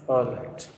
All right.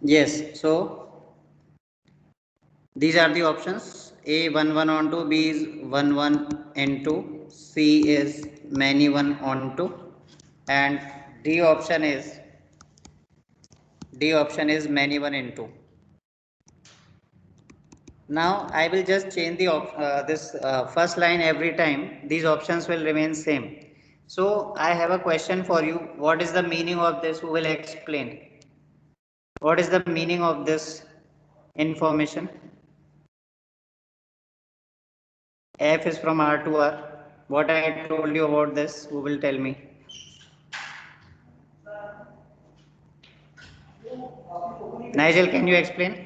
Yes, so these are the options. A 1 1 on 2, B is 1 1 and 2, C is many 1 on 2, and D option is many 1 in 2. Now I will just change the this first line every time. These options will remain same. So I have a question for you. What is the meaning of this? Who will explain? What is the meaning of this information? F is from R to R. What I told you about this? Who will tell me? Nigel, can you explain?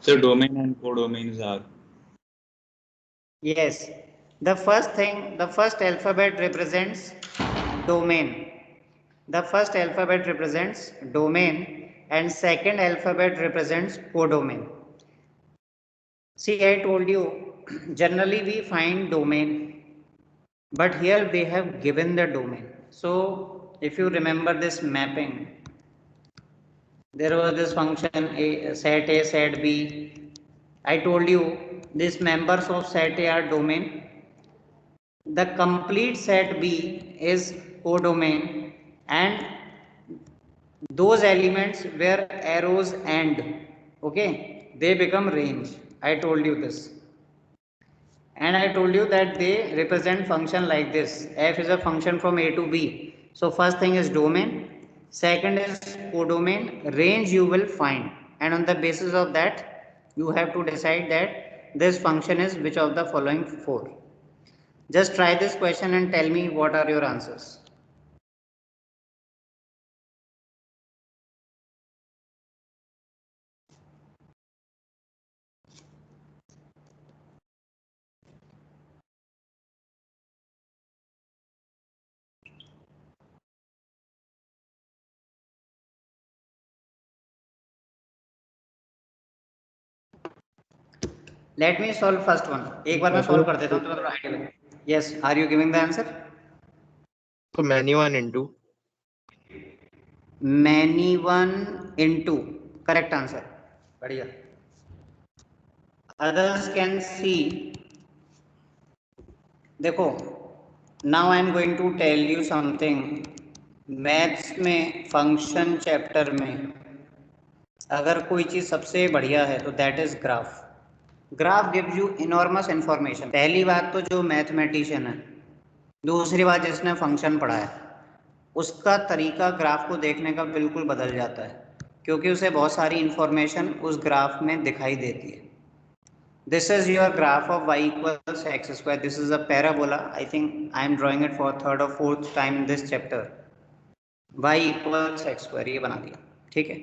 So domain and codomains are. Yes. The first thing, the first alphabet represents domain. The first alphabet represents domain and second alphabet represents codomain. See, I told you, generally we find domain, but here they have given the domain. So, if you remember this mapping, there was this function A, set B. I told you these members of set A are domain. The complete set B is codomain, and those elements where arrows end, okay, they become range. I told you this, and I told you that they represent function like this. F is a function from A to B. So first thing is domain, second is codomain, range you will find, and on the basis of that you have to decide that this function is which of the following four. Just try this question and tell me what are your answers. Let me solve first one, एक बार मैं solve कर देता हूँ तो थोड़ा idea लगे। Yes, are you giving the answer? तो many 1 into many 1 into correct answer, बढ़िया। अदर्स कैन सी, देखो now I am going to tell you something. Maths में फंक्शन चैप्टर में अगर कोई चीज़ सबसे बढ़िया है तो that is graph. Graph gives you enormous information. पहली बात तो जो मैथमेटिशियन है, दूसरी बात जिसने फंक्शन पढ़ा है, उसका तरीका ग्राफ को देखने का बिल्कुल बदल जाता है, क्योंकि उसे बहुत सारी इंफॉर्मेशन उस ग्राफ में दिखाई देती है। This is your graph of y equals x square. This is a parabola. I think I am drawing it for third or fourth time in this chapter. Y equals x square, ये बना दिया, ठीक है।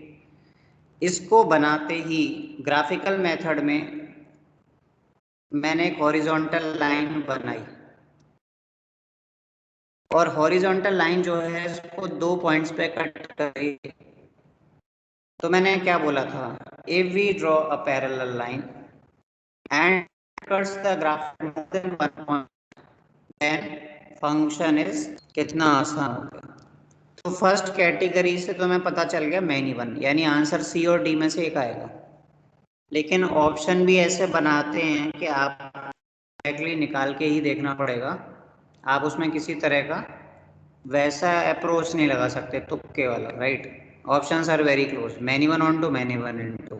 इसको बनाते ही graphical method में मैंने एक हॉरिजॉन्टल लाइन बनाई, और हॉरिजॉन्टल लाइन जो है इसको 2 पॉइंट्स पे कट करी। तो मैंने क्या बोला था, if we draw a parallel line and cuts the graph more than 1 point, then function is कितना आसान हो गया। तो फर्स्ट कैटेगरी से तो मैं पता चल गया मैनी 1, यानी आंसर सी और डी में से एक आएगा। लेकिन ऑप्शन भी ऐसे बनाते हैं कि आप डायरेक्टली निकाल के ही देखना पड़ेगा, आप उसमें किसी तरह का वैसा अप्रोच नहीं लगा सकते तुक्के वाला, right. Options are very close, many 1 onto many 1 into.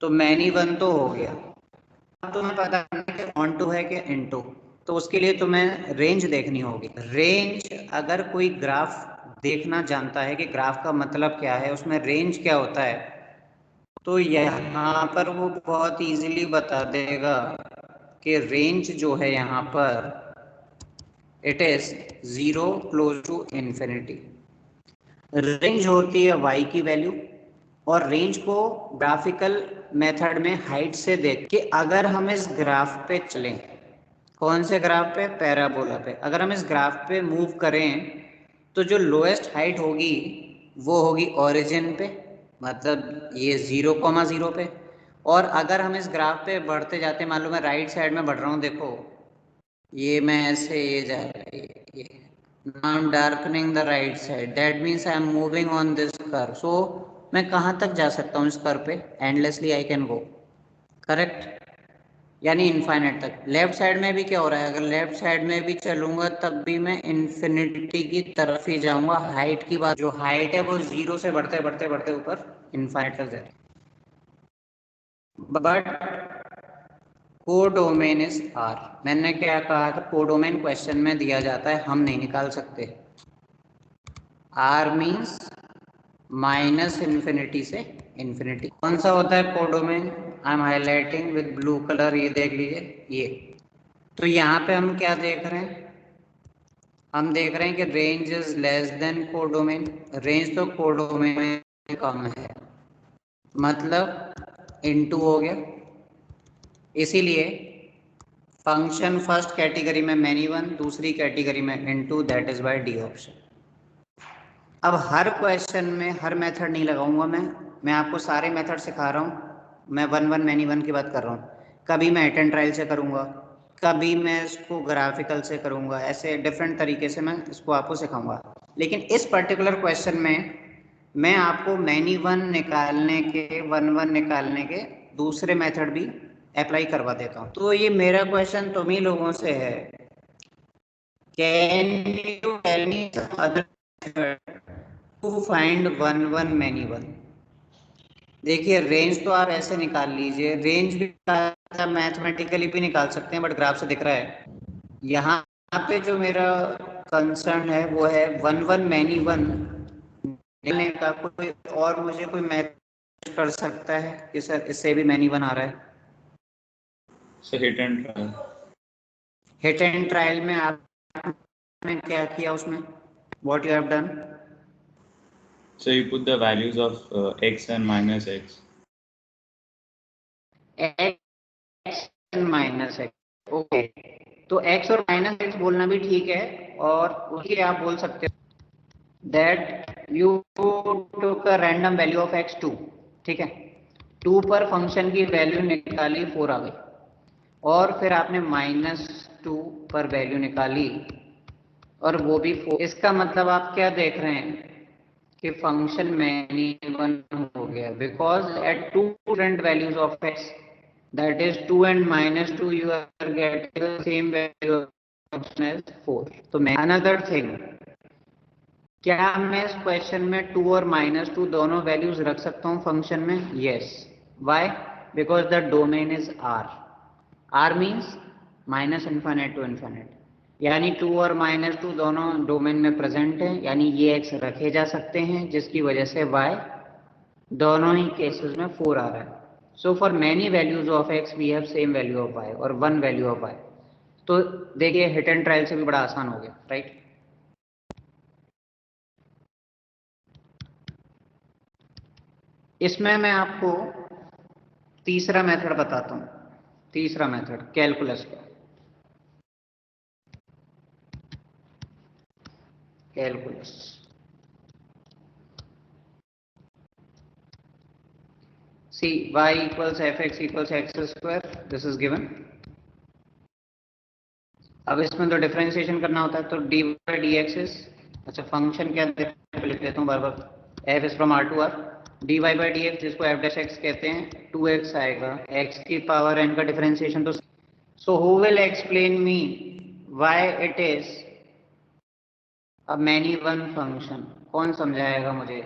तो मैनी 1 तो हो गया, तुम्हें पता नहीं कि ऑन टू है कि इनटू, तो उसके लिए तुम्हें रेंज देखनी होगी। रेंज, अगर कोई ग्राफ देखना जानता है कि ग्राफ का मतलब क्या है, उसमें रेंज क्या होता है, तो यहाँ पर वो बहुत इजीली बता देगा कि रेंज जो है यहाँ पर it is 0 close to infinity. Range होती है y की वैल्यू, और रेंज को ग्राफिकल मेथड में हाइट से देख के, अगर हम इस ग्राफ पे चलें, कौन से ग्राफ पे, पैराबोला पे, अगर हम इस ग्राफ पे मूव करें तो जो लोएस्ट हाइट होगी वो होगी ओरिजिन पे, मतलब ये 0,0 पे। और अगर हम इस ग्राफ पे बढ़ते जाते, मान लो मैं राइट साइड में बढ़ रहा हूँ, देखो ये मैं ऐसे ये जा रहा है, ये now I'm darkening the right side, that means I am moving on this curve, so मैं कहाँ तक जा सकता हूँ इस कर्व पे, endlessly I can go, correct, यानी इनफाइनाइट तक। लेफ्ट साइड में भी क्या हो रहा है, अगर लेफ्ट साइड में भी चलूंगा तब भी मैं इन्फिनिटी की तरफ ही जाऊंगा। हाइट की बात, जो हाइट है वो 0 से बढ़ते बढ़ते बढ़ते ऊपर इनफाइनाइट तक जाती है। बट कोडोमेन इज आर, मैंने क्या कहा था, कोडोमेन क्वेश्चन में दिया जाता है, हम नहीं निकाल सकते। आर मीन्स माइनस इन्फिनिटी से इन्फिनिटी। कौन सा होता है codomain, I am highlighting with blue colour, ये देख लीजिए ये। तो यहाँ पे हम क्या देख रहे हैं, हम देख रहे हैं कि range is less than codomain. Range तो कोडोमेन में कम है, मतलब इनटू हो गया। इसीलिए फंक्शन फर्स्ट कैटेगरी में मैनी 1, दूसरी कैटेगरी में into, that is by D option. अब हर क्वेश्चन में हर मेथड नहीं लगाऊंगा मैं आपको सारे मेथड सिखा रहा हूँ। मैं 1 मैनी 1 की बात कर रहा हूँ, कभी मैं अटेंड ट्रायल से करूँगा, कभी मैं इसको ग्राफिकल से करूँगा, ऐसे डिफरेंट तरीके से मैं इसको आपको सिखाऊंगा। लेकिन इस पर्टिकुलर क्वेश्चन में मैं आपको मैनी 1 निकालने के, 1 निकालने के दूसरे मेथड भी अप्लाई करवा देता हूँ। तो ये मेरा क्वेश्चन तुम ही लोगों से है, can you tell me some other method to find 1 many 1। देखिए रेंज तो आप ऐसे निकाल लीजिए, रेंज भी मैथमेटिकली भी निकाल सकते हैं, बट ग्राफ से दिख रहा है। यहाँ पे जो मेरा कंसर्न है वो है 1 मैनी 1 निकालने का। कोई और मुझे कोई मैथ कर सकता है कि सर इससे भी मैनी 1 आ रहा है? So hit and try. Hit and trial में आपने क्या किया उसमें, what you have done? So you put the values of x and minus x. X minus x, okay. तो एक्स और माइनस एक्स बोलना भी ठीक है, और उसके आप बोल सकते हो that you took a random value of x2, ठीक है। 2 पर फंक्शन की वैल्यू निकाली, 4 आ गई। और फिर आपने -2 पर वैल्यू निकाली और वो भी 4। इसका मतलब आप क्या देख रहे हैं कि फंक्शन मैनी वन हो गया, because at 2 different values of x, that is 2 and -2, you are getting the same value of function as 4. तो मैं another thing, क्या मैं इस क्वेश्चन में 2 और -2 दोनों वैल्यूज रख सकता हूँ फंक्शन में? Yes. Why? Because the domain is R. R means -∞ to ∞, यानी 2 और -2 दोनों डोमेन में प्रेजेंट है, यानी ये x रखे जा सकते हैं, जिसकी वजह से y दोनों ही केसेस में 4 आ रहा है। So for many values of x we have same value of y और 1 वैल्यू ऑफ y। तो देखिए हिट एंड ट्रायल से भी बड़ा आसान हो गया, राइट? इसमें मैं आपको तीसरा मेथड बताता हूं। तीसरा मेथड कैलकुलस का। Calculus, see y equals fx equals x², this is given. अब इसमें तो डिफरेंशिएशन करना होता है, तो dy dx इज, अच्छा फंक्शन क्या लिख लेता हूँ बार बार, f is from r to r, dy by dx जिसको f dash x कहते हैं 2x आएगा, x की पावर n का डिफरेंशिएशन। तो so who will explain me why it is a many one function? कौन समझाएगा मुझे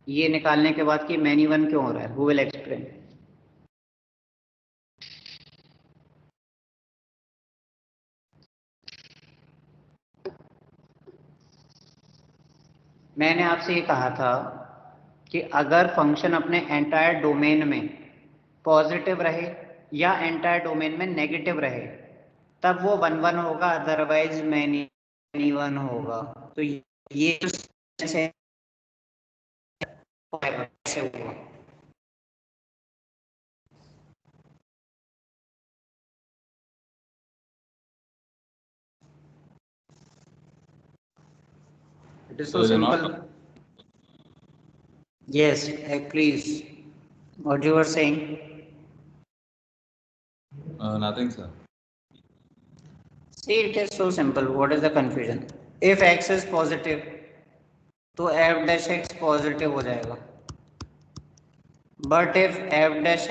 ये निकालने के बाद कि मैनी वन क्यों हो रहा है? Who will explain? मैंने आपसे ये कहा था कि अगर फंक्शन अपने एंटायर डोमेन में पॉजिटिव रहे या एंटायर डोमेन में नेगेटिव रहे तब वो 1 1 होगा, अदरवाइज मैनी वन होगा। तो ये ऐसे हुआ। It is so So they're simple. not. Yes, please. What you were saying? Nothing, sir. See, it is so simple. What is the confusion? If x is positive, तो f dash x positive हो जाएगा। But if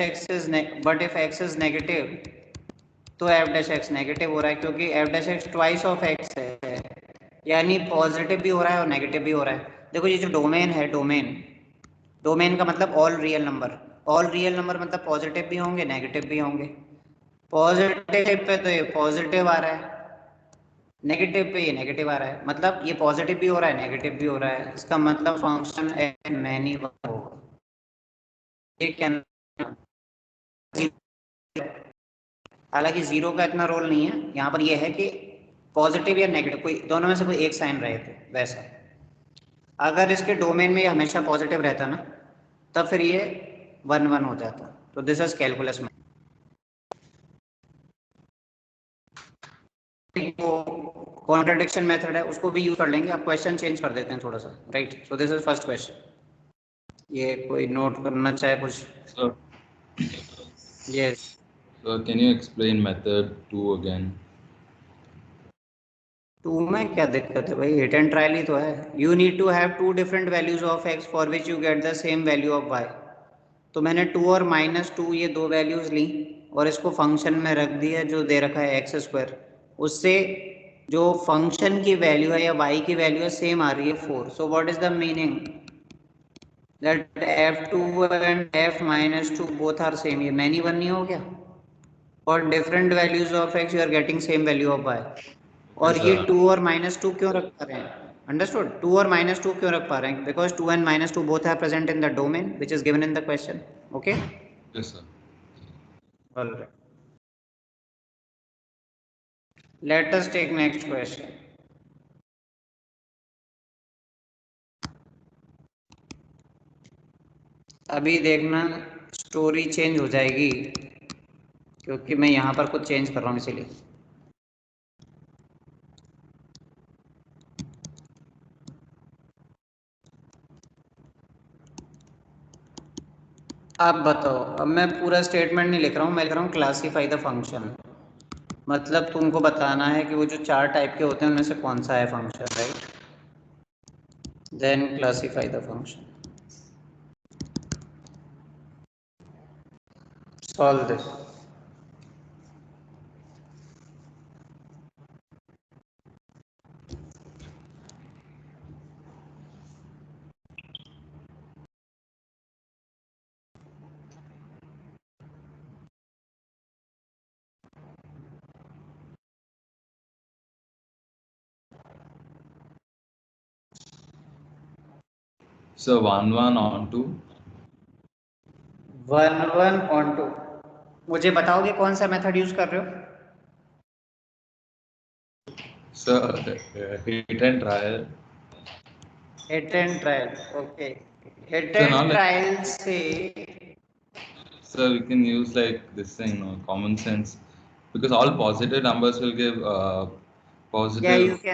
x is negative, तो f dash x negative हो रहा है, क्योंकि f dash x twice of x है, यानी पॉजिटिव भी हो रहा है और नेगेटिव भी हो रहा है। देखो ये जो डोमेन है, डोमेन का मतलब all real number. All real number मतलब पॉजिटिव भी होंगे नेगेटिव भी होंगे। पॉजिटिव पे तो ये पॉजिटिव आ रहा है, नेगेटिव पे ये नेगेटिव आ रहा है, मतलब ये पॉजिटिव भी हो रहा है नेगेटिव भी हो रहा है। इसका मतलब फंक्शन मैनी होगा। ये क्या, हालांकि जीरो का इतना रोल नहीं है यहाँ पर, ये है कि पॉजिटिव या नेगेटिव कोई दोनों में से कोई एक साइन रहे थे। वैसा अगर इसके डोमेन में ये हमेशा पॉजिटिव रहता ना, तब फिर ये 1 1 हो जाता। तो दिस इज कैलकुलस में कॉन्ट्रडिक्शन मेथड है, उसको भी यूज कर लेंगे। आप क्वेश्चन चेंज कर देते हैं थोड़ा सा, right? So this is first question. ये कोई नोट करना चाहे कुछ? So, yes. so can you explain method 2 again? 2 में क्या दिक्कत है भाई? हिट एंड ट्रायल ही तो है। You need to have 2 different values of x for which you get the same value of y। तो मैंने 2 और -2 ये दो वैल्यूज ली और इसको फंक्शन में रख दिया जो दे रखा है x²। उससे जो फंक्शन की वैल्यू है या y की वैल्यू है सेम आ रही है 4। So what is the meaning that f2 and f-2 both are same? ये मैनी वन नहीं हो गया? और different values of x you are getting same value of y। और Okay, ये sir. 2 और -2 क्यों रख पा रहे हैं? अंडरस्टूड? 2 और -2 क्यों रख पा रहे हैं? Because 2 and -2 both are present in the domain which is given in the question. Okay, Yes, sir. Alright. Let us take next question. अभी देखना स्टोरी चेंज हो जाएगी, क्योंकि मैं यहाँ पर कुछ चेंज कर रहा हूँ इसीलिए। आप बताओ, अब मैं पूरा स्टेटमेंट नहीं लिख रहा हूँ, मैं लिख रहा हूँ क्लासीफाई द फंक्शन। मतलब तुमको बताना है कि वो जो 4 टाइप के होते हैं उनमें से कौन सा है function, right? Then classify the function, solve this. So 1 1 on 2. 1 1 on 2, मुझे बताओगे कौन सा मेथड यूज कर रहे हो? So hit and trial. Hit and trial, okay. Hit So now and like trial से so we can use like this thing, common sense, because all positive numbers will give yeah, positive.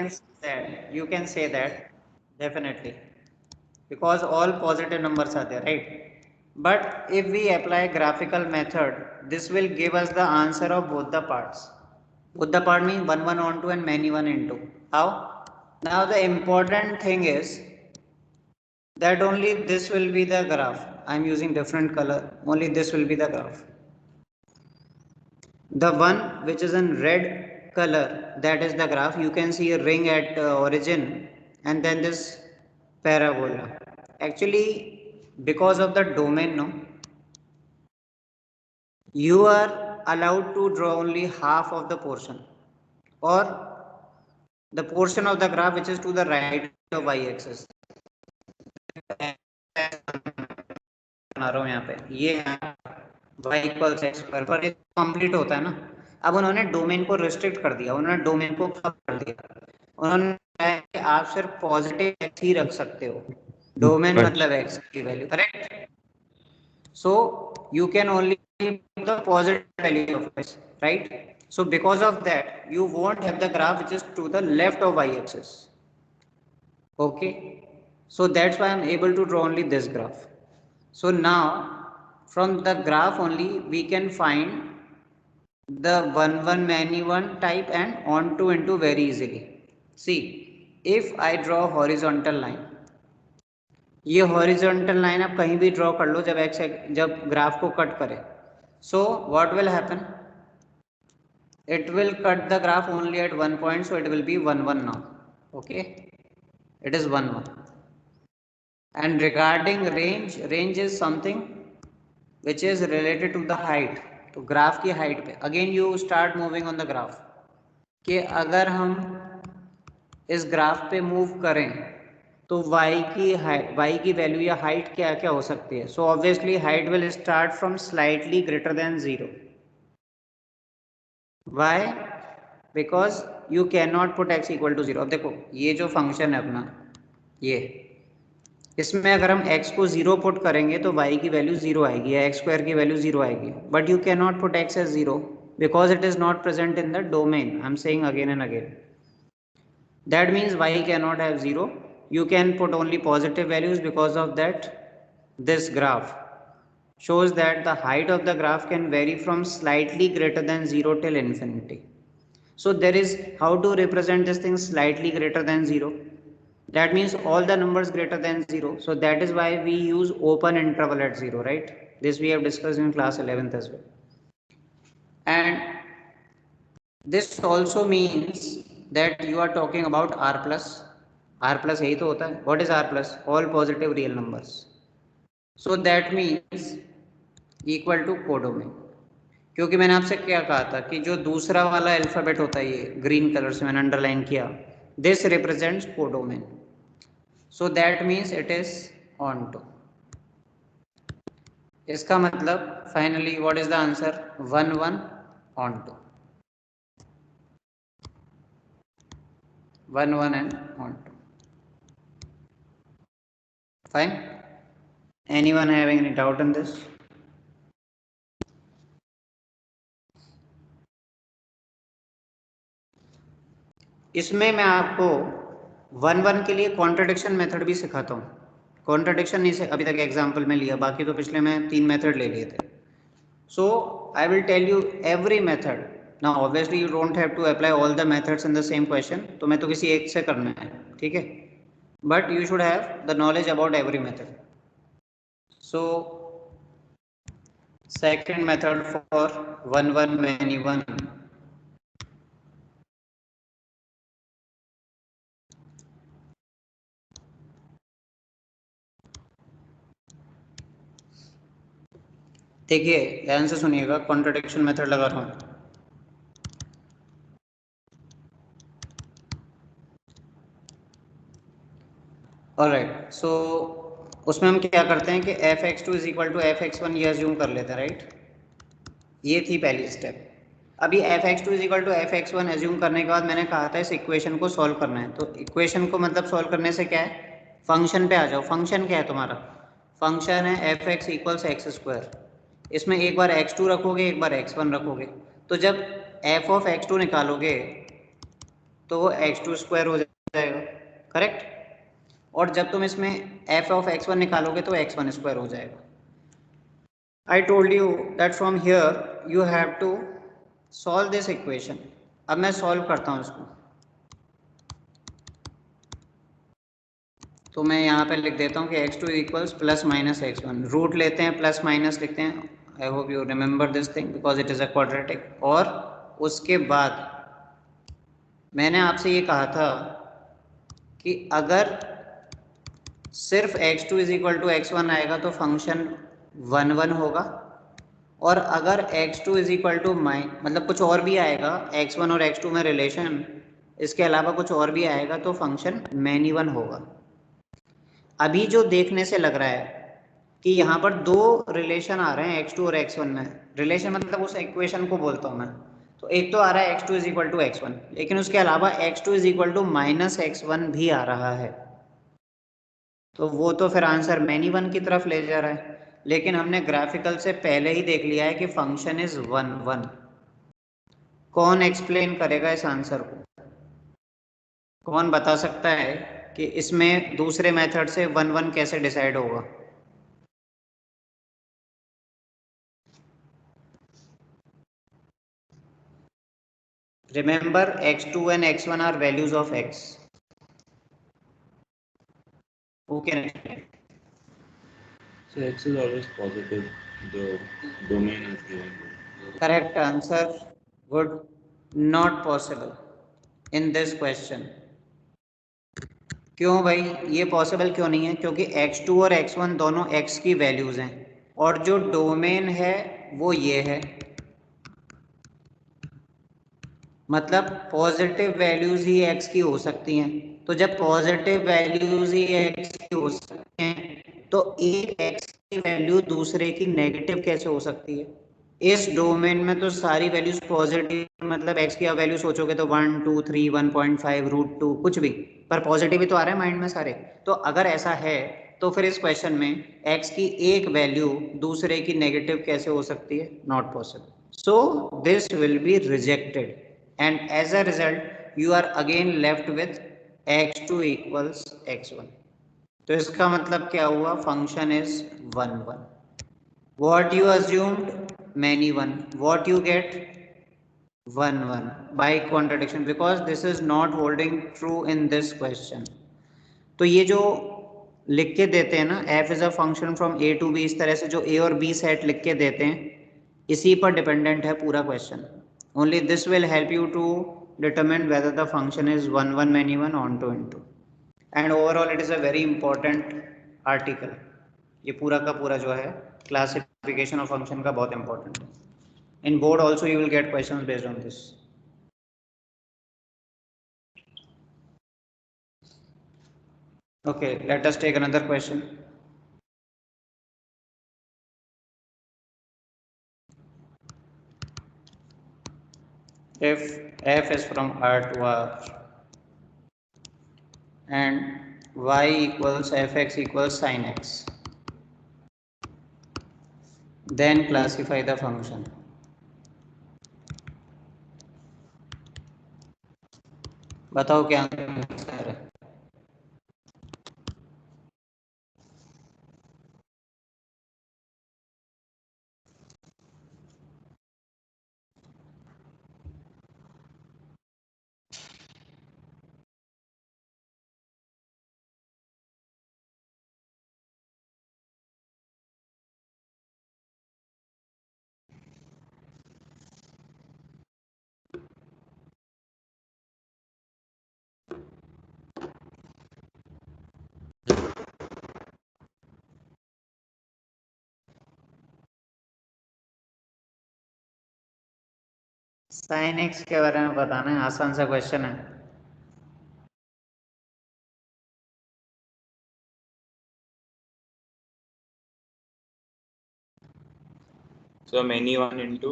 you can say that definitely, because all positive numbers are there, right? But if we apply graphical method, this will give us the answer of both the parts. Both the part means 1 1 on 2 and many 1 into. How? Now the important thing is that only this will be the graph. I am using different color, only this will be the graph. The one which is in red color, that is the graph. You can see a ring at origin and then this parabola. Actually, because of the domain, no, you are allowed to draw only half of the portion, or the portion of the graph which is to the right of y-axis. बना रहा हूँ यहाँ पे, ये y equals x square पर complete होता है ना। अब उन्होंने डोमेन को रिस्ट्रिक्ट कर दिया, उन्होंने डोमेन को कम कर दिया। उन्होंने कहा कि आप सिर्फ पॉजिटिव एक्स ही रख सकते हो, डोमेन मतलब एक्स की value, correct? So you can only keep the positive value of x, right? So because of that, you won't have the graph which is to the left of y-axis. Okay, so that's why I'm able to draw only this graph. So now from the graph only we can find the 1 1 many 1 type and on to into very easily. See, if I draw horizontal line, ये horizontal line आप कहीं भी draw कर लो जब graph को cut करे, so what will happen, it will cut the graph only at one point, so it will be 1 1 now. Okay, it is 1 1. And regarding range is something which is related to the height. तो graph की height पे again you start moving on the graph, कि अगर हम इस graph पे move करें तो y की वैल्यू या हाइट क्या क्या हो सकती है? So obviously height will start from slightly greater than 0. Why? Because you can not put x equal to 0. अब देखो ये जो फंक्शन है अपना, ये इसमें अगर हम x को 0 पुट करेंगे तो y की वैल्यू 0 आएगी या x स्क्वायर की वैल्यू 0 आएगी, but you can not put x as 0 because it is not present in the domain. I'm saying again and again. That means y cannot have 0. You can put only positive values, because of that this graph shows that the height of the graph can vary from slightly greater than 0 till infinity. So there is how to represent this thing slightly greater than 0. That means all the numbers greater than 0. So that is why we use open interval at 0, right? This we have discussed in class 11th as well. And this also means that you are talking about r plus. r plus यही तो होता है. What is r plus? All positive real numbers. So that means equal to codomain. क्योंकि मैंने आपसे क्या कहा था कि जो दूसरा वाला अल्फाबेट होता है, ये ग्रीन कलर से मैंने अंडरलाइन किया, this represents codomain. So that means it is onto. इसका मतलब finally what is the answer? 1 1 onto, 1 1 and on to. Fine. Anyone having any doubt on this? इसमें मैं आपको 1 1 के लिए कॉन्ट्रडिक्शन मेथड भी सिखाता हूँ. कॉन्ट्रडिक्शन नहीं से अभी तक एग्जाम्पल में लिया, बाकी तो पिछले में 3 मेथड ले लिए थे. So I will tell you every method. Now obviously you don't have to apply all the methods in the same question. तो मैं तो किसी एक से करना है, ठीक है? But you should have the knowledge about every method. So second method for 1 1 many 1. देखिए ध्यान से सुनिएगा, कॉन्ट्रडिक्शन मेथड लगा रहा हूँ. ऑलराइट, सो उसमें हम क्या करते हैं कि f(x2) is equal to f(x1) ये अज्यूम कर लेते हैं, राइट? ये थी पहली स्टेप. अभी f(x2) is equal to f(x1) assume करने के बाद मैंने कहा था इस इक्वेशन को सॉल्व करना है. तो इक्वेशन को मतलब सॉल्व करने से क्या है, फंक्शन पे आ जाओ. फंक्शन क्या है तुम्हारा? फंक्शन है f(x) इक्वल्स x². इसमें एक बार x2 रखोगे, एक बार x1 रखोगे. तो जब f(x2) निकालोगे तो वो x2² हो जाएगा, करेक्ट? और जब तुम इसमें f(x1) निकालोगे तो x1² हो जाएगा. I told you that from here you have to solve this equation. अब मैं सॉल्व करता हूँ इसको. तो मैं यहाँ पे लिख देता हूँ कि x2 equals plus minus x1. Root लेते हैं, प्लस माइनस लिखते हैं. I hope you remember this thing because it is a quadratic. और उसके बाद मैंने आपसे ये कहा था कि अगर सिर्फ x2 is equal to x1 आएगा तो फंक्शन 1 1 होगा, और अगर x2 इज इक्वल टू मतलब कुछ और भी आएगा, x1 और x2 में रिलेशन, इसके अलावा कुछ और भी आएगा तो फंक्शन मैनी 1 होगा. अभी जो देखने से लग रहा है कि यहाँ पर दो रिलेशन आ रहे हैं x2 और x1 में. रिलेशन मतलब उस इक्वेशन को बोलता हूँ मैं. तो एक तो आ रहा है x2 is equal to x1, लेकिन उसके अलावा x2 is equal to minus x1 भी आ रहा है. तो वो तो फिर आंसर मैनी 1 की तरफ ले जा रहा है. लेकिन हमने ग्राफिकल से पहले ही देख लिया है कि फंक्शन इज 1 1. कौन एक्सप्लेन करेगा इस आंसर को? कौन बता सकता है कि इसमें दूसरे मेथड से 1 1 कैसे डिसाइड होगा? Remember, x2 and x1 are values of x. Who can explain? So x is always positive. The domain is given. Correct answer. Good. Not possible in this question. क्यों भाई, ये पॉसिबल क्यों नहीं है? क्योंकि x2 और x1 दोनों x की वैल्यूज हैं, और जो डोमेन है वो ये है. मतलब पॉजिटिव वैल्यूज ही x की हो सकती हैं. तो जब पॉजिटिव वैल्यूज ही x की हो सकती हैं तो एक x की वैल्यू दूसरे की नेगेटिव कैसे हो सकती है? इस डोमेन में तो सारी वैल्यूज पॉजिटिव, मतलब x की वैल्यू सोचोगे तो 1 2 3 1.5 √2 कुछ भी, पर पॉजिटिव ही तो आ रहा है माइंड में सारे. तो अगर ऐसा है तो फिर इस क्वेश्चन में x की एक वैल्यू दूसरे की नेगेटिव कैसे हो सकती है? Not possible. So this will be rejected, and as a result you are again left with x2 equals x1. तो इसका मतलब क्या हुआ? Function is 1 1. what you assumed? Many 1. what you get? 1 1 by contradiction, because this is not holding true in this question. तो ये जो लिख के देते हैं ना, f is a function from a to b, इस तरह से जो a और b सेट लिख के देते हैं, इसी पर डिपेंडेंट है पूरा question. Only this will help you to determine whether the function is 1 1 many 1 onto into. And overall it is a very important article. ये पूरा का पूरा जो है क्लासिफिकेशन ऑफ फंक्शन का बहुत इंपॉर्टेंट है. In board also you will get questions based on this. Okay, let us take another question. If f is from R to R and y equals fx equals sin x, then classify the function. बताओ क्या answer है? Sine x के बारे में बताना है, आसान सा क्वेश्चन है। So many one into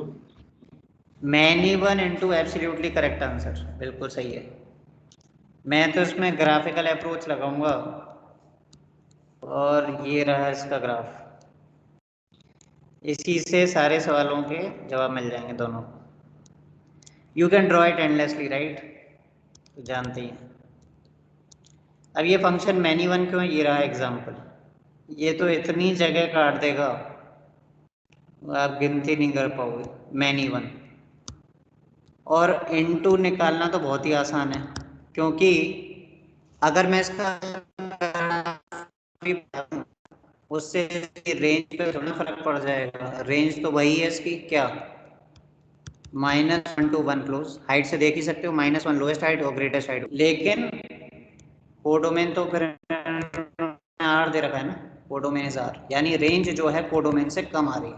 many one into absolutely correct answer, बिल्कुल सही है। मैं तो इसमें ग्राफिकल अप्रोच लगाऊंगा और ये रहा इसका ग्राफ। इसी से सारे सवालों के जवाब मिल जाएंगे दोनों। You can draw it endlessly, right, तो जानते हैं। अब ये फंक्शन मैनी वन क्यों, ये रहा एग्जाम्पल। ये तो इतनी जगह काट देगा आप गिनती नहीं कर पाओगे, मैनी वन। और इनटू निकालना तो बहुत ही आसान है, क्योंकि अगर मैं इसका उससे रेंज पे थोड़ा फर्क पड़ जाएगा। रेंज तो वही है इसकी, क्या, -1 to 1 क्लोज। हाइट से देख ही सकते हो, -1 लोएस्ट हाइट और ग्रेटेस्ट हाइट। लेकिन कोडोमेन तो फिर आर दे रखा है ना, कोडोमेन इज आर, यानी रेंज जो है कोडोमेन से कम आ रही है।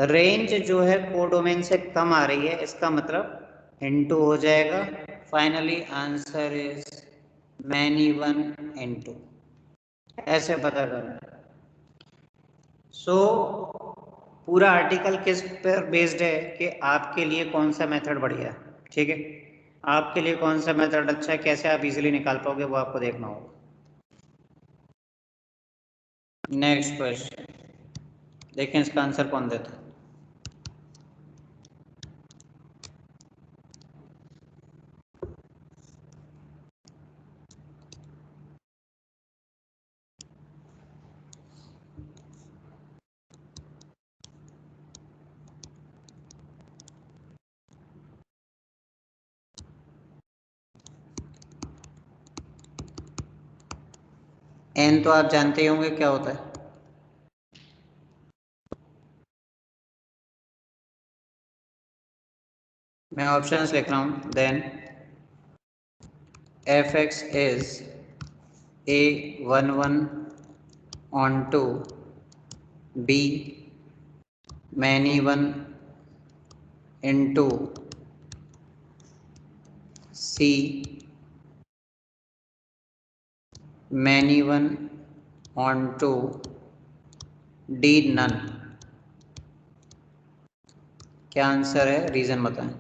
रेंज जो है कोडोमेन से कम आ रही है, इसका मतलब इनटू हो जाएगा। Finally answer is many one into. ऐसे पता करना। सो पूरा आर्टिकल किस पर बेस्ड है कि आपके लिए कौन सा मेथड बढ़िया है, ठीक है। आपके लिए कौन सा मेथड अच्छा है, कैसे आप इजीली निकाल पाओगे, वो आपको देखना होगा। नेक्स्ट क्वेश्चन देखें, इसका आंसर कौन देता है। एन तो आप जानते ही होंगे क्या होता है। मैं ऑप्शंस लिख रहा हूं। Then f x is A11 on 2, B many one into C many one on 2, D none। क्या आंसर है, रीजन बताएं।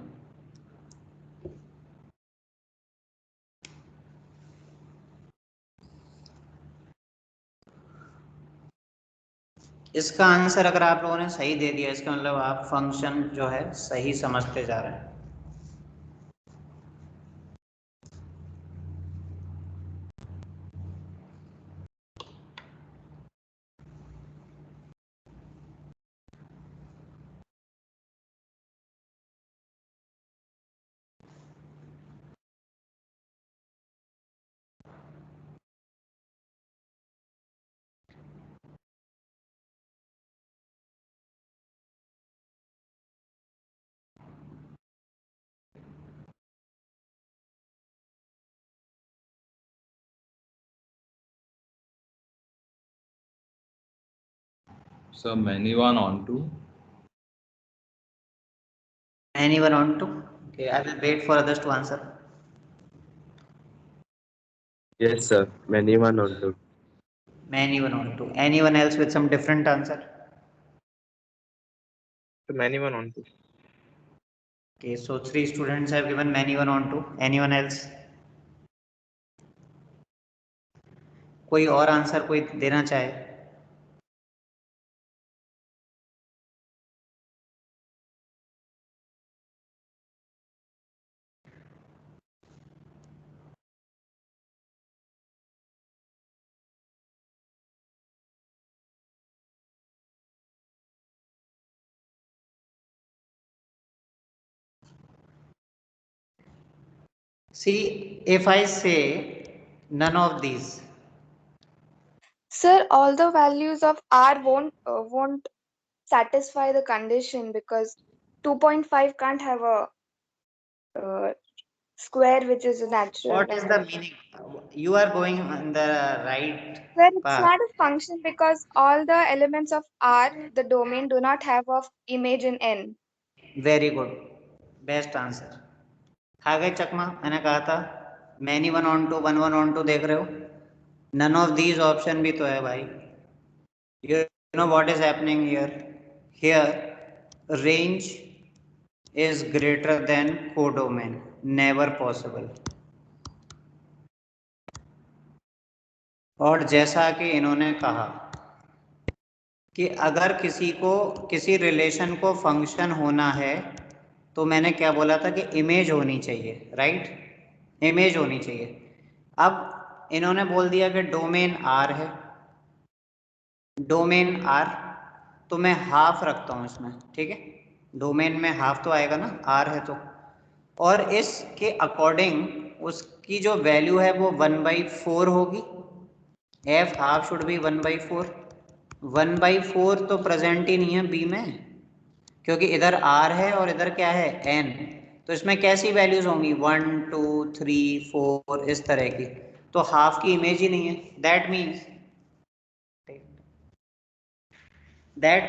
इसका आंसर अगर आप लोगों ने सही दे दिया, इसका मतलब आप फंक्शन जो है सही समझते जा रहे हैं। So many one onto. Anyone on to? Okay, I will wait for others to answer. Yes, sir. Many one on two. Anyone on to? Anyone else with some different answer? So many one on two. Okay, so 3 students have given anyone on to. Anyone else? कोई और answer कोई देना चाहे? See, if I say none of these. Sir, all the values of R won't satisfy the condition because 2.5 can't have a square which is a natural What is the number. meaning? You are going on the right Sir, it's path. not a function because all the elements of R, the domain, do not have of image in N. Very good. Best answer. खा गए चकमा, मैंने कहा था many 1 on 2 1 1 on 2 देख रहे हो, none of these option भी तो है भाई. You know what is happening here? Here range is greater than codomain, never possible. और जैसा कि इन्होंने कहा कि अगर किसी को किसी रिलेशन को फंक्शन होना है तो मैंने क्या बोला था कि इमेज होनी चाहिए, राइट, इमेज होनी चाहिए. अब इन्होंने बोल दिया कि डोमेन आर है, डोमेन आर, तो मैं हाफ रखता हूँ इसमें, ठीक है, डोमेन में हाफ तो आएगा ना, आर है तो, और इसके अकॉर्डिंग उसकी जो वैल्यू है वो 1/4 होगी. F half should be 1/4. 1/4 तो प्रेजेंट ही नहीं है बी में, क्योंकि इधर आर है और इधर क्या है एन, तो इसमें कैसी वैल्यूज होंगी 1 2 3 4 इस तरह की, तो हाफ की इमेज ही नहीं है. That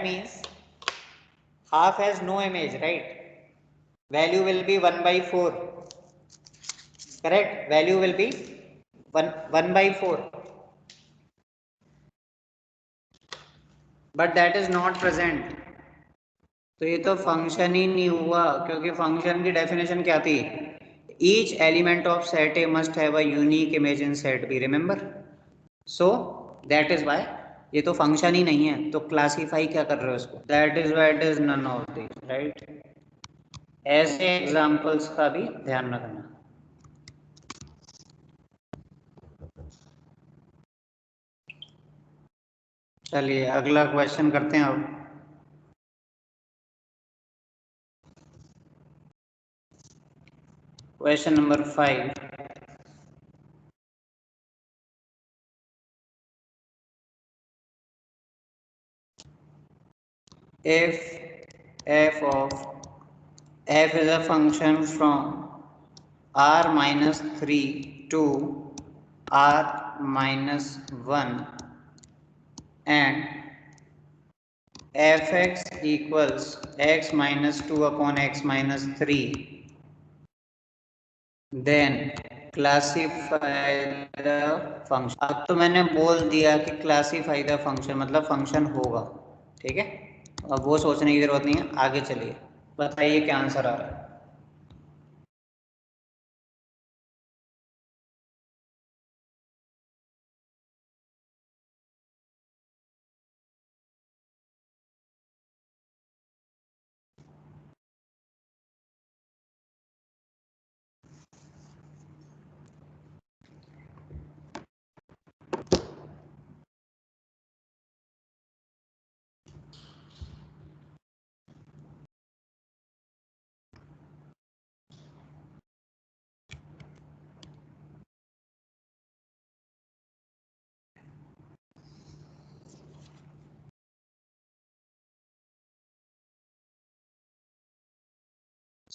means half has no image, right? Value will be 1/4. Correct? Value will be 1/4. But that is not present. तो ये तो फंक्शन ही नहीं हुआ, क्योंकि फंक्शन की डेफिनेशन क्या थी? Each element of set A must have a unique image in set B. Remember? So that is why ये तो फंक्शन ही नहीं है, तो क्लासीफाई क्या कर रहे हो इसको? That is why it is none of these, right? ऐसे एग्जाम्पल्स का भी ध्यान रखना. चलिए अगला क्वेश्चन करते हैं अब. Question number 5. If f of f is a function from r minus 3 to r minus 1 and fx equals x minus 2 upon x minus 3, then classify the function. अब तो मैंने बोल दिया कि classify the function मतलब फंक्शन होगा, ठीक है, अब वो सोचने की जरूरत नहीं है. आगे चलिए, बताइए क्या आंसर आ रहा है.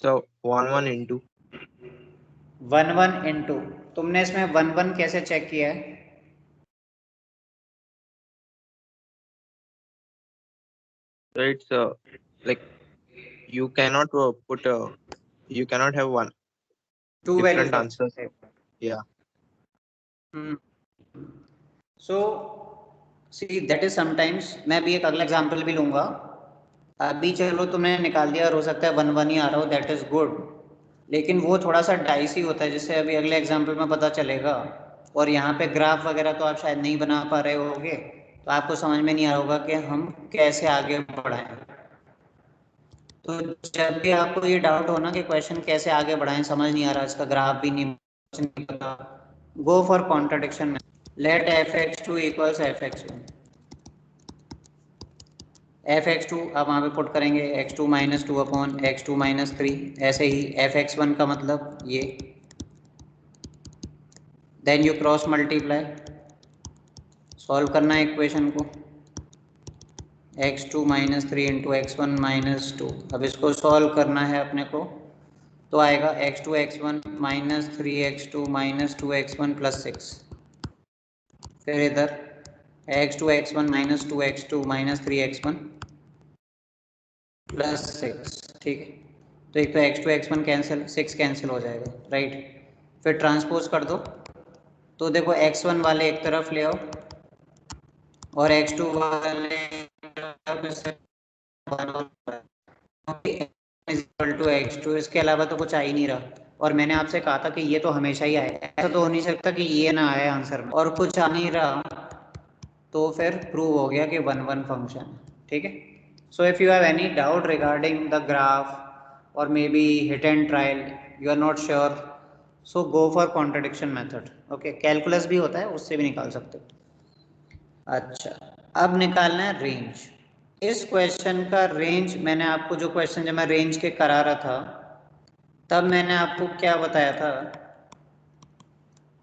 So 1 into 1 into, तुमने इसमें 1 कैसे चेक किया है? so it's like you cannot you cannot have one Two different values answers. Yeah. So see that is sometimes, मैं अभी एक अगला एग्जांपल भी लूंगा. अभी चलो तुमने निकाल दिया और हो सकता है 1 1 ही आ रहा हो, दैट इज गुड, लेकिन वो थोड़ा सा डाइसी होता है, जिससे अभी अगले एग्जांपल में पता चलेगा. और यहाँ पे ग्राफ वगैरह तो आप शायद नहीं बना पा रहे होगे, तो आपको समझ में नहीं आ रहा होगा कि हम कैसे आगे बढ़ाएं. तो जब भी आपको ये डाउट हो ना कि क्वेश्चन कैसे आगे बढ़ाएं, समझ नहीं आ रहा, इसका ग्राफ भी नहीं पता, go for contradiction. Let fx2 equals fx1. fx2 आप वहाँ पे पुट करेंगे x2 minus 2 upon x2 minus 3, ऐसे ही fx1 का मतलब ये, then you cross multiply, solve करना है इक्वेशन को, x2 minus 3 into x1 minus 2. अब इसको सॉल्व करना है अपने को, तो आएगा x2 x1 minus 3x2 minus 2x1 plus 6. फिर इधर x2 x1 minus 2x2 minus 3x1 plus 6, ठीक है. तो एक तो x2 x1 कैंसिल, 6 कैंसिल हो जाएगा, राइट। फिर ट्रांसपोज कर दो, तो देखो x1 वाले एक तरफ ले आओ और x2 वाले टू x2, इसके अलावा तो कुछ आ ही नहीं रहा। और मैंने आपसे कहा था कि ये तो हमेशा ही आएगा, ऐसा तो हो नहीं सकता कि ये ना आए आंसर में, और कुछ आ नहीं रहा तो फिर प्रूव हो गया कि 1 1 फंक्शन, ठीक है। So if you have any doubt regarding the graph और maybe hit and trial, you are not sure, so go for contradiction method, okay. Calculus भी होता है, उससे भी निकाल सकते हो। अच्छा, अब निकालना है रेंज। इस क्वेश्चन का रेंज, मैंने आपको जो क्वेश्चन जब मैं रेंज के करा रहा था तब मैंने आपको क्या बताया था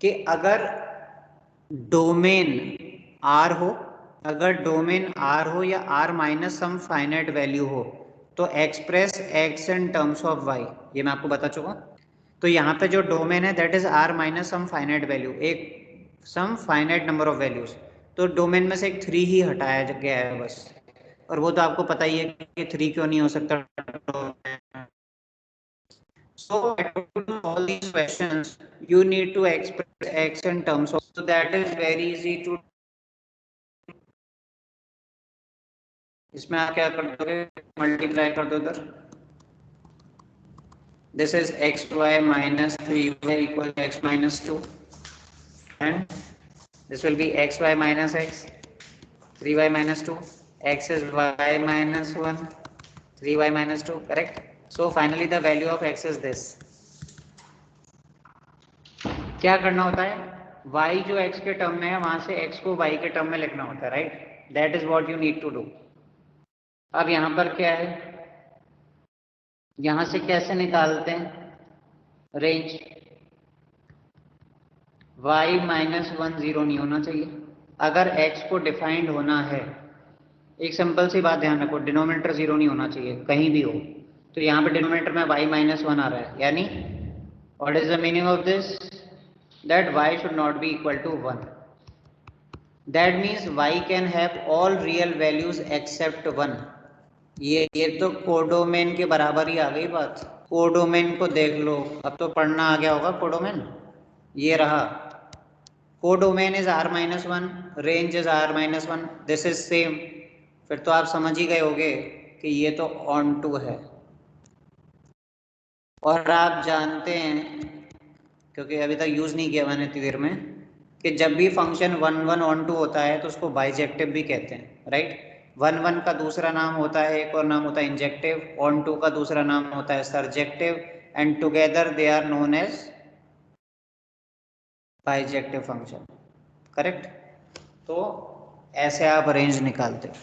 कि अगर डोमेन R हो, अगर डोमेन R हो या R minus sum finite value हो तो express x in terms of y, ये मैं आपको बता चुका हूँ। तो यहाँ पे जो डोमेन है that is R minus sum finite value, एक सम फाइनाइट नंबर ऑफ वैल्यूज। तो डोमेन में से एक 3 ही हटाया गया है बस, और वो तो आपको पता ही है कि 3 क्यों नहीं हो सकता। So all these questions you need to express x in terms of, so that is very easy to, इसमें आप क्या कर दोगे, मल्टीप्लाई कर दो इधर, this is xy minus 3y equal to x minus 2 and this will be xy minus x, 3y minus 2, x is y minus 1, 3y minus 2, correct. So finally the value of x is this. क्या करना होता है, y जो x के term में है वहां से x को y के टर्म में लिखना होता है, right. That is what you need to do. अब यहाँ पर क्या है, यहाँ से कैसे निकालते हैं रेंज, y माइनस 1 0 नहीं होना चाहिए अगर x को डिफाइंड होना है। एक सिंपल सी बात ध्यान रखो, डिनोमिनेटर 0 नहीं होना चाहिए कहीं भी हो। तो यहाँ पे डिनोमिनेटर में y माइनस 1 आ रहा है, यानी what is the meaning of this, that y should not be equal to 1. That means y can have all real values except 1. ये तो कोडोमेन के बराबर ही आ गई बात। कोडोमेन को देख लो, अब तो पढ़ना आ गया होगा कोडोमेन, ये रहा। Codomain is r minus 1, range is r minus 1, this is same. फिर तो आप समझ ही गए होगे कि ये तो ऑन टू है। और आप जानते हैं, क्योंकि अभी तक यूज नहीं किया मैंने इतनी देर में, कि जब भी फंक्शन 1 1 ऑन टू होता है तो उसको बाइजेक्टिव भी कहते हैं, राइट। 1 1 का दूसरा नाम होता है, एक और नाम होता है इंजेक्टिव, ऑन टू का दूसरा नाम होता है surjective, and together they are known as bijective function, correct. तो ऐसे आप रेंज निकालते हो।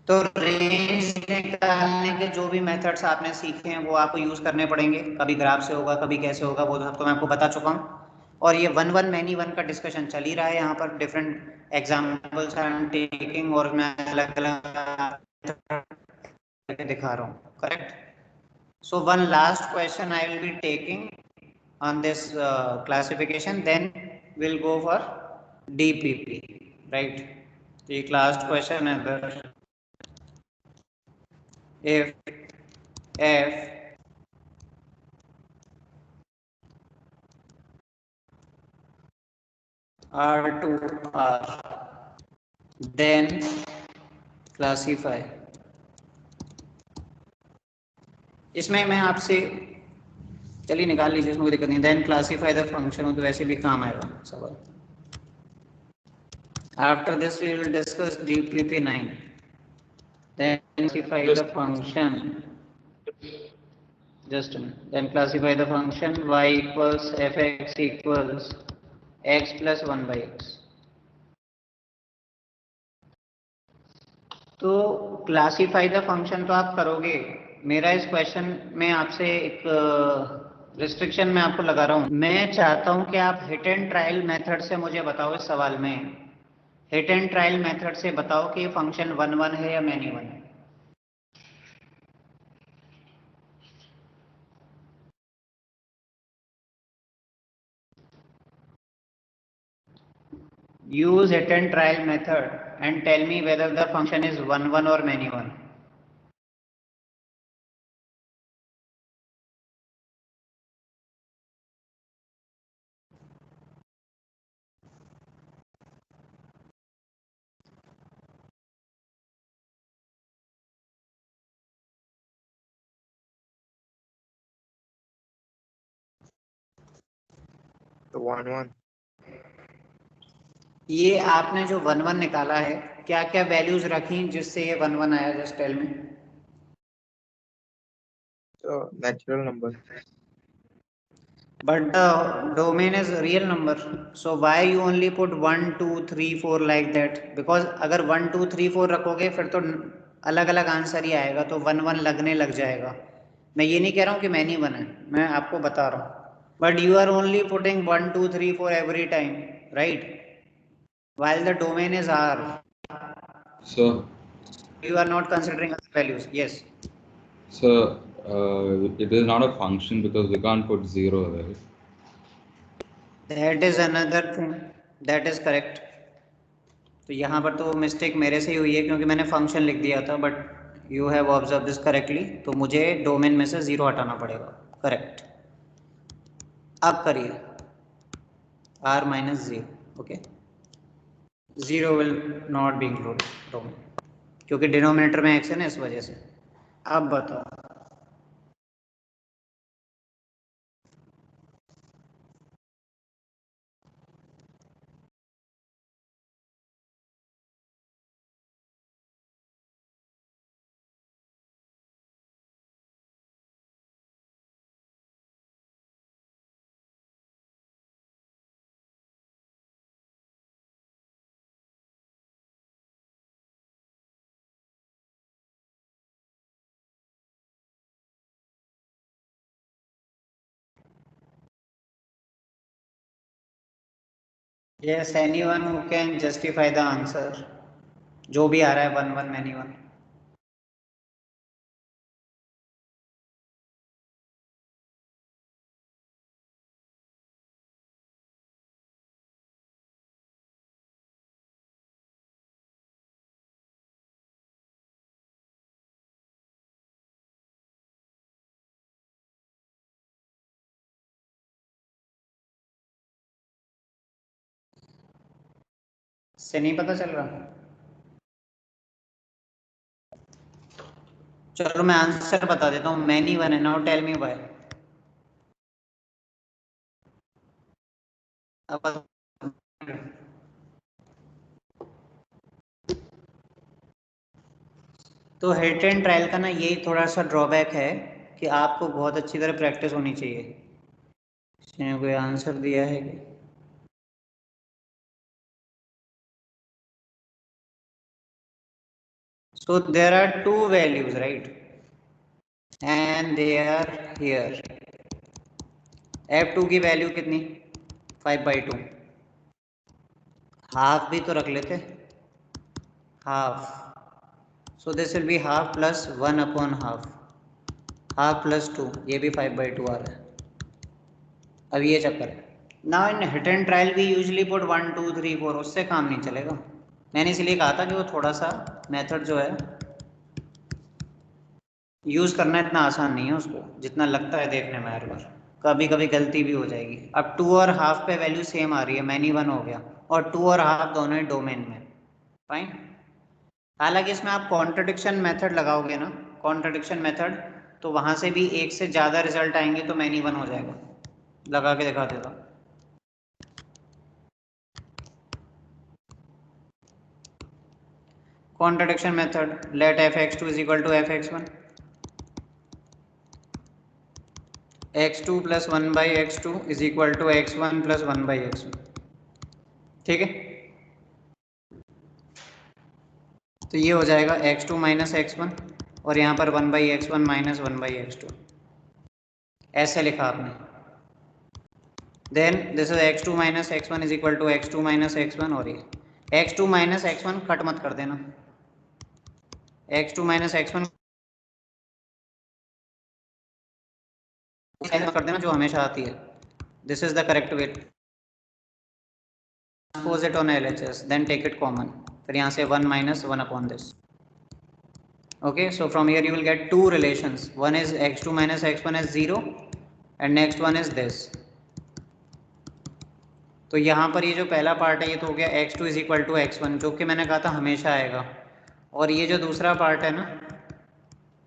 तो रेंज निकालने के जो भी मेथड्स आपने सीखे हैं वो आपको यूज करने पड़ेंगे, कभी ग्राफ से होगा, कभी कैसे होगा, वो तो मैं आपको बता चुका हूँ। और ये 1 1 मैनी 1 का डिस्कशन चल ही रहा है, यहाँ पर different examples I am taking और मैं अलग अलग दिखा रहा हूँ, correct. So one last question I will be taking on this classification, then we'll go for DPP, right. The last question is if f R2 R, then classify। इसमें मैं आपसे, चलिए निकाल लीजिए, इसमें कोई दिक्कत नहीं। देन क्लासीफाई द फंक्शन, हो तो वैसे भी काम आएगा सवाल। After this we will discuss DPP 9, then classify the function, just a minute, then classify the function y equals fx equals x plus 1 by x। तो क्लासीफाई द फंक्शन तो आप करोगे, मेरा इस क्वेश्चन में आपसे एक रिस्ट्रिक्शन मैं आपको लगा रहा हूँ। मैं चाहता हूँ कि आप हिट एंड ट्रायल मेथड से मुझे बताओ, इस सवाल में हिट एंड ट्रायल मेथड से बताओ कि ये फंक्शन 1 1 है या मैनी 1 है। Use hit and trial method and tell me whether the function is 1 1 or many 1. तो 1 1. ये आपने जो 1 1 निकाला है, क्या क्या वैल्यूज रखी जिससे ये 1 1 आया? Just tell me. So natural number. But the domain is real number. So why you only put 1 2 3 4 like that? Because अगर 1 2 3 4 रखोगे फिर तो अलग अलग आंसर ही आएगा, तो 1 1 लगने लग जाएगा. मैं ये नहीं कह रहा हूँ कि मैनी वन है, मैं आपको बता रहा हूँ. But you are only putting 1 2 3 4 every time, right? While the domain is R, So, you are not considering other values. Yes. so it is not a function because we can't put 0, right? That is another thing. That is correct. तो यहाँ पर तो mistake मेरे से ही हुई है क्योंकि मैंने फंक्शन लिख दिया था, but you have observe this correctly. तो मुझे डोमेन में से 0 हटाना पड़ेगा. करेक्ट. अब करिए r minus 0. Okay, 0 will not be included domain क्योंकि डिनोमिनेटर में x है ना, इस वजह से. अब बताओ. Yes, anyone who can justify the answer. जो भी आ रहा है 1 1 anyone. से नहीं पता चल रहा? चलो मैं आंसर बता देता हूँ. मैनी वन है. Now tell me why. अब तो हिट एंड ट्रायल का ना यही थोड़ा सा ड्रॉबैक है कि आपको बहुत अच्छी तरह प्रैक्टिस होनी चाहिए. इसने कोई आंसर दिया है कि so there are two values, right? And they are here. f2 की वैल्यू कितनी? 5/2. हाफ भी तो रख लेते. Half. So this will be half plus 1 upon half. Half plus 2, ये भी 5/2 आ रहा है. अब ये चक्कर है. Now in heat and trial भी यूजली पुट 1 2 3 4. उससे काम नहीं चलेगा. मैंने इसलिए कहा था कि वो थोड़ा सा मेथड जो है यूज़ करना इतना आसान नहीं है उसको जितना लगता है देखने में हर बार. कभी कभी गलती भी हो जाएगी. अब 2 और हाफ पे वैल्यू सेम आ रही है. मैनी वन हो गया और 2 और हाफ दोनों ही डोमेन में. फाइन. हालांकि इसमें आप कॉन्ट्रडिक्शन मेथड लगाओगे ना, कॉन्ट्रडिक्शन मेथड, तो वहां से भी एक से ज़्यादा रिजल्ट आएंगे तो मैनी वन हो जाएगा. लगा के दिखा देता. Contradiction method. Let f(x2) is equal to f(x1). x2 plus 1 by x2 is equal to x1 plus 1 by x1. ठीक है. तो ये हो जाएगा x2 minus x1 और यहाँ पर 1 by x1 minus 1 by x2. ऐसे लिखा आपने. Then this is x2 minus x1 is equal to x2 minus x1 और ये x2 minus x1 कट मत कर देना. x2 minus x1 कर देना जो हमेशा आती है. This is the correct way. Transpose it on LHS, then take it common. फिर यहाँ से 1 minus 1 upon this. Okay, so from here you will get two relations. One is x2 minus x1 is 0 and next one is this. तो यहाँ पर ये जो पहला part है ये तो हो गया x2 is equal to x1 जो कि मैंने कहा था हमेशा आएगा. और ये जो दूसरा पार्ट है ना,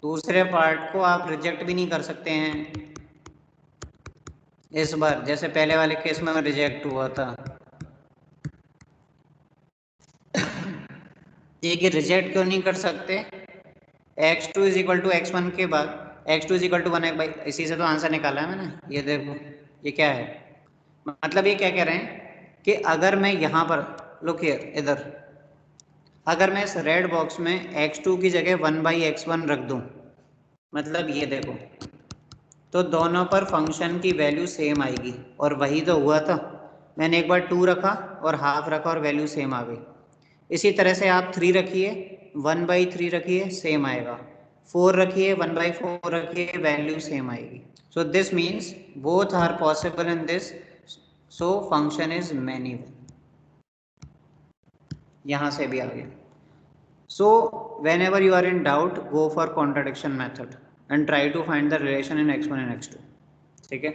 दूसरे पार्ट को आप रिजेक्ट भी नहीं कर सकते हैं. इस बार जैसे पहले वाले केस में रिजेक्ट हुआ था, ये कि रिजेक्ट क्यों नहीं कर सकते? x2 is equal to x1 के बाद x2 इज इक्वल टू 1/, इसी से तो आंसर निकाला है मैंने। ये देखो ये क्या है, मतलब ये क्या कह रहे हैं कि अगर मैं यहाँ पर लुक हियर इधर, अगर मैं इस रेड बॉक्स में x2 की जगह 1/x1 रख दूं, मतलब ये देखो, तो दोनों पर फंक्शन की वैल्यू सेम आएगी। और वही तो हुआ था, मैंने एक बार 2 रखा और हाफ रखा और वैल्यू सेम आ गई। इसी तरह से आप 3 रखिए, 1/3 रखिए, सेम आएगा। 4 रखिए, 1/4 रखिए, वैल्यू सेम आएगी। So this means both are possible in this, so function is many. यहाँ से भी आ गया। So whenever you are in doubt, go for contradiction method and try to find the relation in x1 and x2. ठीक है,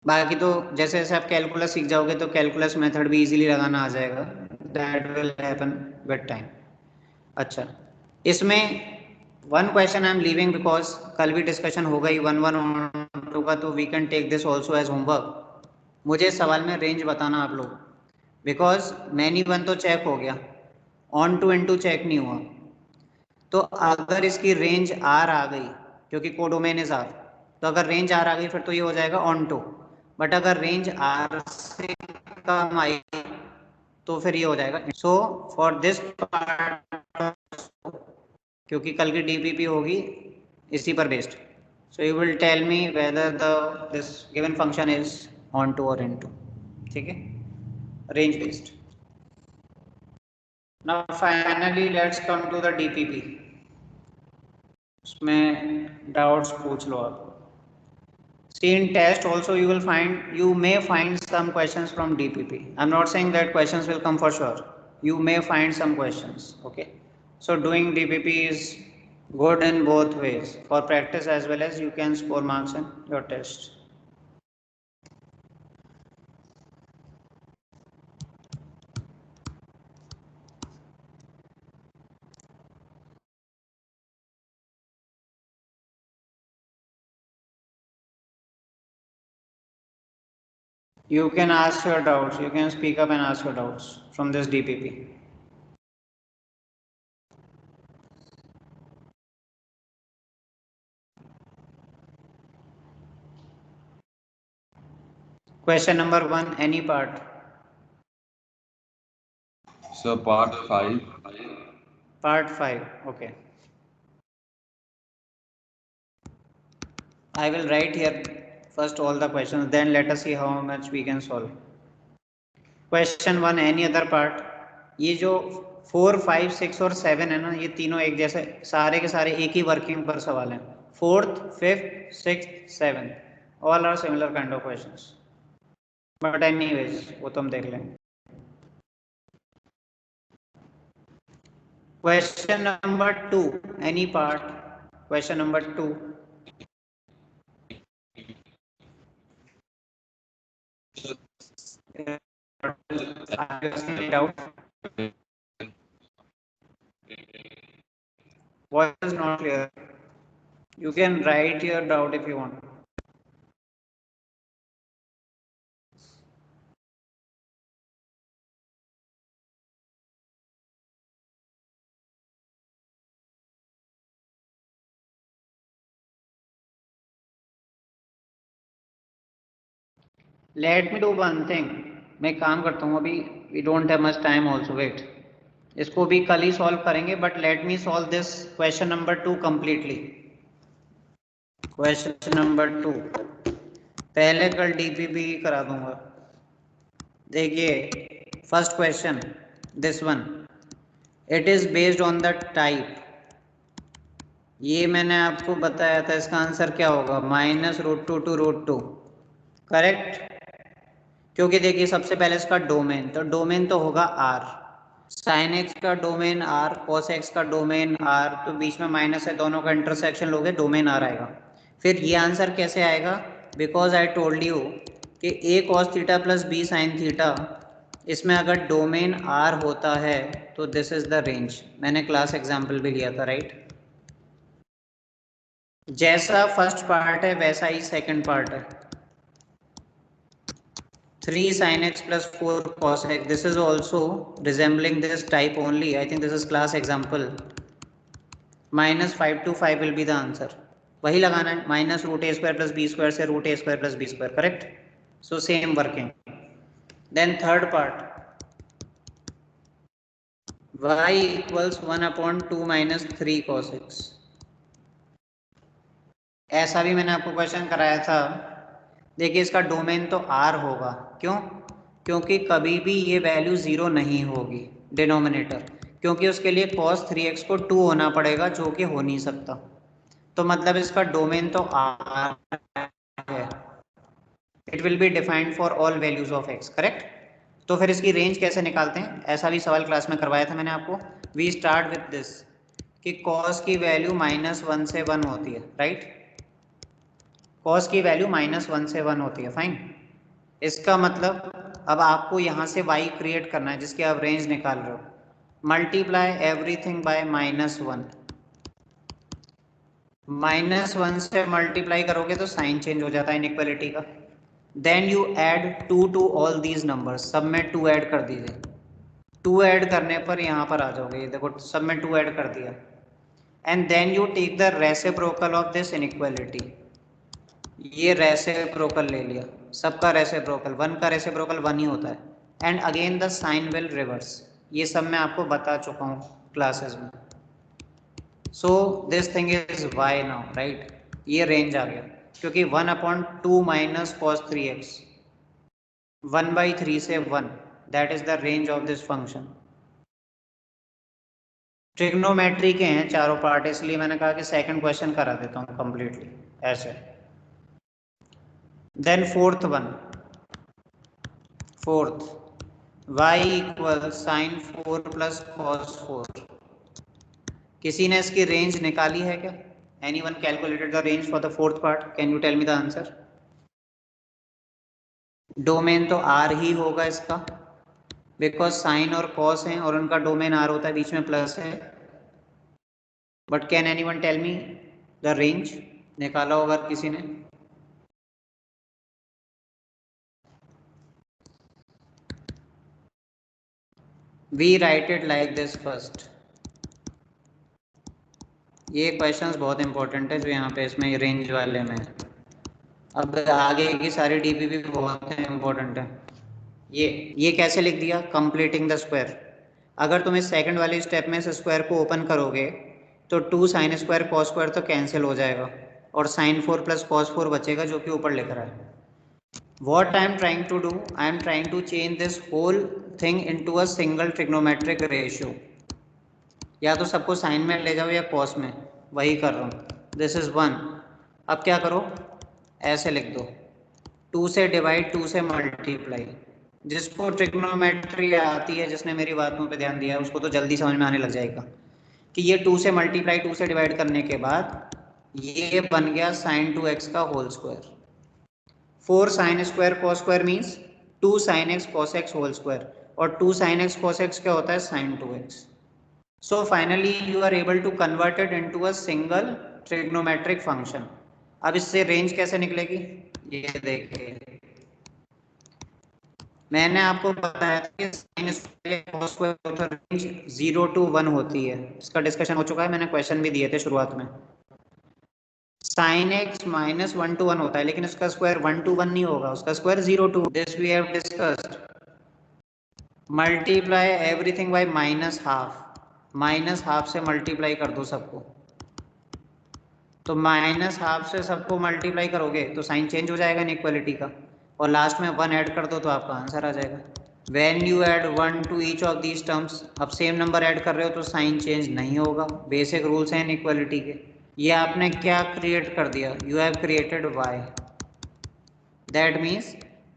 बाकी तो जैसे जैसे आप कैलकुलस सीख जाओगे तो कैलकुलस मेथड भी इजीली लगाना आ जाएगा, that will happen with time. अच्छा, इसमें one question I am leaving because कल भी डिस्कशन हो गई 1, 1 और 2 का, तो we can take this also as homework. मुझे इस सवाल में रेंज बताना आप लोग, बिकॉज मैनी वन तो चेक हो गया, ऑन टू इनटू चेक नहीं हुआ। तो अगर इसकी रेंज आर आ गई, क्योंकि कोडोमेन इज आर, तो अगर रेंज आर आ गई फिर तो ये हो जाएगा ऑन टू। बट अगर रेंज आर से कम आई तो फिर ये हो जाएगा। सो फॉर दिस पार्ट, क्योंकि कल की डीपीपी होगी इसी पर based, so you will tell me whether the this given function is onto और इन टू। ठीक है, range based. Now finally let's come to the DPP. उसमें डाउट्स पूछ लो आप। See, in test also you will find, you may find some questions from DPP. I'm not saying that questions will come for sure. You may find some questions. Okay. So doing DPP is good in both ways, for practice as well as you can score marks in your test. You can ask your doubts. You can speak up and ask your doubts from this DPP. Question number 1, any part? So part 5. Part 5, okay. I will write here first all the questions, then let us see how much we can solve. Question 1, any other part? ये जो 4, 5, 6 और 7 है ना, ये तीनों एक जैसे, सारे के सारे एक ही वर्किंग पर सवाल हैं। 4th, 5th, 6th, 7th all are similar kind of questions, but anyways वो तो हम देख लेंगे। Question number 2, any part? Question number 2. Doubt? What is not clear? You can write your doubt if you want. Let me do one thing. मैं काम करता हूँ अभी, we don't have much time also, wait. इसको भी कल ही solve करेंगे, but let me solve this question number 2 completely. Question number 2 पहले कल डीपीपी करा दूंगा। देखिए first question, this one, it is based on the type. ये मैंने आपको बताया था, इसका आंसर क्या होगा, -√2 to √2, करेक्ट। क्योंकि देखिए सबसे पहले इसका डोमेन, तो डोमेन तो होगा R, साइन एक्स का डोमेन R, cos x का डोमेन R, तो बीच में माइनस है, दोनों का इंटरसेक्शन लोगे डोमेन R आएगा। फिर ये आंसर कैसे आएगा, बिकॉज आई टोल्ड यू कि a cos theta plus b sine theta, इसमें अगर डोमेन R होता है तो दिस इज द रेंज। मैंने क्लास एग्जाम्पल भी लिया था, राइट। जैसा फर्स्ट पार्ट है वैसा ही सेकंड पार्ट है. 3 sin x plus 4 cos x. This is also resembling this type only. I think this is class example. Minus 5 to 5 will be the answer. वही लगाना है. Minus root a square plus b square से root a square plus b square. Correct? So same working. Then third part. Y equals 1 upon 2 minus 3 cos x. ऐसा भी मैंने आपको question कराया था. देखिए इसका डोमेन तो R होगा. क्यों? क्योंकि कभी भी ये वैल्यू 0 नहीं होगी डिनोमिनेटर, क्योंकि उसके लिए cos 3x को 2 होना पड़ेगा, जो कि हो नहीं सकता. तो मतलब इसका डोमेन तो R है. It will be defined for all values of x. Correct? तो फिर इसकी रेंज कैसे निकालते हैं? ऐसा भी सवाल क्लास में करवाया था मैंने आपको. वी स्टार्ट विथ दिस कि cos की वैल्यू -1 से 1 होती है. राइट? cos की वैल्यू -1 से 1 होती है. फाइन. इसका मतलब अब आपको यहाँ से y क्रिएट करना है जिसकी आप रेंज निकाल रहे हो. Multiply everything bye -1. -1 से मल्टीप्लाई करोगे तो साइन चेंज हो जाता है इनइक्वालिटी का. Then you add 2 to all these numbers. सब में 2 ऐड कर दीजिए. 2 ऐड करने पर यहाँ पर आ जाओगे. ये देखो सब में 2 ऐड कर दिया. And then you take the reciprocal of this inequality. ये रेसिप्रोकल ले लिया. सबका रेसिप्रोकल 1 का रेसिप्रोकल 1 ही होता है. And again the sign will reverse. ये सब मैं आपको बता चुका हूँ क्लासेस में. So this thing is y now. Right? ये रेंज आ गया क्योंकि 1 अपॉन 2 माइनस cos 3x 1/3 से 1. That is the range of this function. Trigonometry के हैं चारों पार्ट, इसलिए मैंने कहा कि सेकंड क्वेश्चन करा देता हूँ कंप्लीटली ऐसे. Then fourth one. Fourth, y equals sin 4 plus cos 4. किसी ने इसकी रेंज निकाली है क्या? Anyone calculated the range for the fourth part? Can you tell me the answer? Domain तो R ही होगा इसका, बिकॉज साइन और cos हैं और उनका डोमेन R होता है, बीच में प्लस है. But can anyone tell me the range? निकाला होगा किसी ने? We write it like this first. ये क्वेश्चंस बहुत इंपॉर्टेंट है जो यहाँ पे इसमें रेंज वाले में. अब आगे की सारी डीपीपी भी बहुत इंपॉर्टेंट है. ये कैसे लिख दिया? Completing the square. अगर तुम इस सेकंड वाले स्टेप में इस स्क्वायर को ओपन करोगे तो 2 sin स्क्वायर cos स्क्वायर तो कैंसिल हो जाएगा और sin 4 plus cos 4 बचेगा जो कि ऊपर लिख रहा है. What I am trying to do, I am trying to change this whole thing into a single trigonometric ratio. या तो सबको साइन में ले जाओ या cos में. वही कर रहा हूँ. This is 1. अब क्या करो? ऐसे लिख दो. 2 से डिवाइड 2 से मल्टीप्लाई. जिसको ट्रिग्नोमेट्री आती है, जिसने मेरी बातों पे ध्यान दिया है, उसको तो जल्दी समझ में आने लग जाएगा कि ये 2 से मल्टीप्लाई 2 से डिवाइड करने के बाद ये बन गया sin 2x का whole square. 4 sin square cos square means 2 sin x cos x whole square, और 2 sin x cos x क्या होता है? sin 2x. So finally you are able to convert it into a single trigonometric function. अब इससे range कैसे निकलेगी? ये देखिए, मैंने आपको बताया था कि sin स्क्वायर cos स्क्वायर का रेंज 0 to 1 होती है. इसका डिस्कशन हो चुका है, मैंने क्वेश्चन भी दिए थे शुरुआत में. sin x -1 to 1 होता है, लेकिन उसका स्क्वायर 1 to 1 नहीं होगा, उसका square 0 to. This we have discussed. Multiply everything by -12 से मल्टीप्लाई कर दो सबको. तो -12 से सबको मल्टीप्लाई करोगे तो साइन चेंज हो जाएगा इनइक्वालिटी का, और लास्ट में 1 ऐड कर दो तो आपका आंसर आ जाएगा. When you add 1 to each of these terms, अब सेम नंबर ऐड कर रहे हो तो साइन चेंज नहीं होगा. बेसिक रूल्स हैं इनइक्वालिटी के. ये आपने क्या क्रिएट कर दिया? You have created y. That means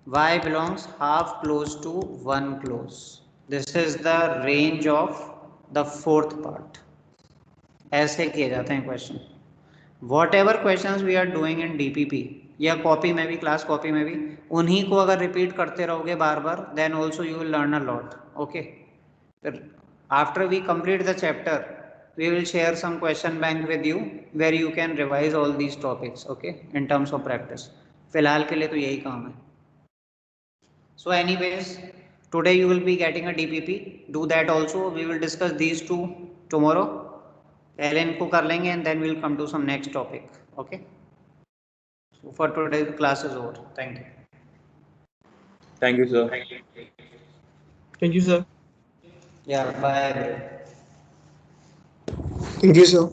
y belongs half close to 1 close. This is the range of the fourth part. ऐसे किए जाते हैं question. Whatever question we are doing in DPP या कॉपी में भी, class copy में भी, उन्हीं को अगर रिपीट करते रहोगे बार बार, then also you will learn a lot. Okay, after we complete the chapter we will share some question bank with you where you can revise all these topics, okay, in terms of practice. फिलहाल के लिए तो यही काम है. So anyways, today you will be getting a DPP. Do that also. We will discuss these two tomorrow. पहले इनको कर लेंगे and then we'll come to some next topic. Okay. So for today the class is over. Thank you. Thank you, sir. Thank you, sir. Yeah. Bye. Thank you, sir.